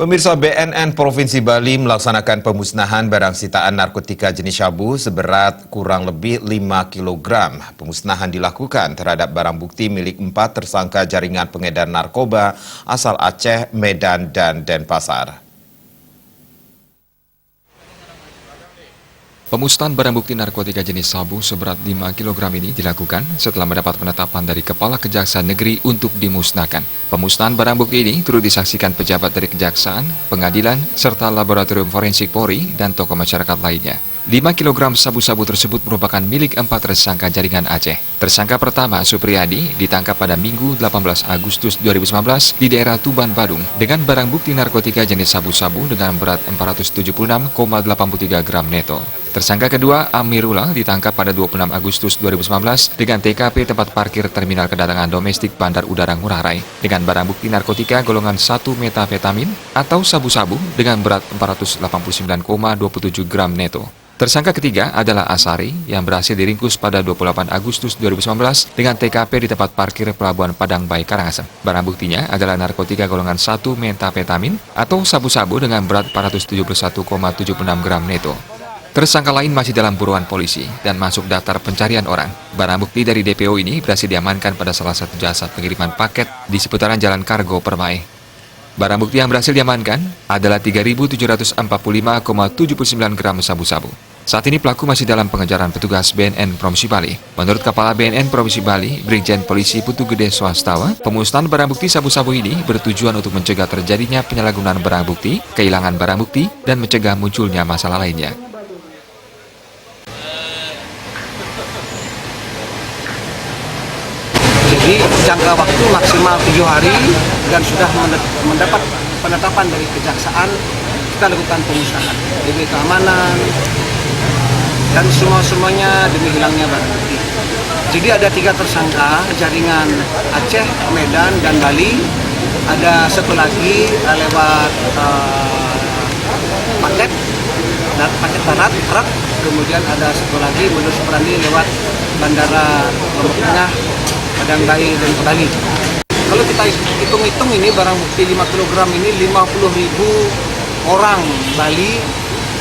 Pemirsa, BNN Provinsi Bali melaksanakan pemusnahan barang sitaan narkotika jenis sabu seberat kurang lebih 5 kg. Pemusnahan dilakukan terhadap barang bukti milik 4 tersangka jaringan pengedar narkoba asal Aceh, Medan, dan Denpasar. Pemusnahan barang bukti narkotika jenis sabu seberat 5 kg ini dilakukan setelah mendapat penetapan dari Kepala Kejaksaan Negeri untuk dimusnahkan. Pemusnahan barang bukti ini turut disaksikan pejabat dari Kejaksaan, Pengadilan, serta Laboratorium Forensik Polri dan tokoh masyarakat lainnya. 5 kg sabu-sabu tersebut merupakan milik 4 tersangka jaringan Aceh. Tersangka pertama, Supriyadi, ditangkap pada Minggu 18 Agustus 2019 di daerah Tuban, Badung dengan barang bukti narkotika jenis sabu-sabu dengan berat 476,83 gram neto. Tersangka kedua, Amirullah, ditangkap pada 26 Agustus 2019 dengan TKP tempat parkir terminal kedatangan domestik Bandar Udara Ngurah Rai dengan barang bukti narkotika golongan 1 metafetamin atau sabu-sabu dengan berat 489,27 gram neto. Tersangka ketiga adalah Asari yang berhasil diringkus pada 28 Agustus 2019 dengan TKP di tempat parkir Pelabuhan Padang Bayi Karangasem. Barang buktinya adalah narkotika golongan 1 metafetamin atau sabu-sabu dengan berat 471,76 gram neto. Tersangka lain masih dalam buruan polisi dan masuk daftar pencarian orang. Barang bukti dari DPO ini berhasil diamankan pada salah satu jasa pengiriman paket di seputaran Jalan Kargo Permai. Barang bukti yang berhasil diamankan adalah 3.745,79 gram sabu-sabu. Saat ini pelaku masih dalam pengejaran petugas BNN Provinsi Bali. Menurut Kepala BNN Provinsi Bali, Brigjen Polisi Putu Gede Swastawa, pemusnahan barang bukti sabu-sabu ini bertujuan untuk mencegah terjadinya penyalahgunaan barang bukti, kehilangan barang bukti, dan mencegah munculnya masalah lainnya. Jadi jangka waktu maksimal 7 hari dan sudah mendapat penetapan dari Kejaksaan, kita lakukan pemusnahan demi keamanan dan semuanya demi hilangnya barang bukti. Jadi ada 3 tersangka jaringan Aceh, Medan, dan Bali. Ada satu lagi lewat paket darat, truk. Kemudian ada satu lagi modus operandi lewat bandara Lombok Tengah, Padang Bayi, dan Bali. Kalau kita hitung-hitung ini barang bukti 5 kg ini 50.000 orang Bali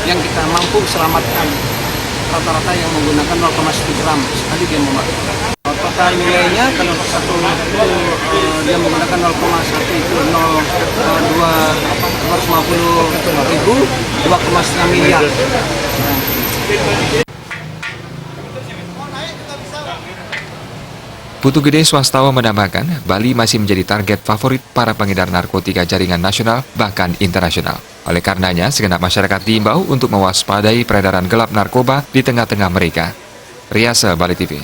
yang kita mampu selamatkan. Rata-rata yang menggunakan 0,1 gram sekali dia memakai. Total nilainya kalau satu itu dia menggunakan 0,1 itu 250.000, 2,5 miliar. Putu Gede Swastawa menambahkan, Bali masih menjadi target favorit para pengedar narkotika jaringan nasional bahkan internasional. Oleh karenanya, segenap masyarakat diimbau untuk mewaspadai peredaran gelap narkoba di tengah-tengah mereka. Riasa, Bali TV.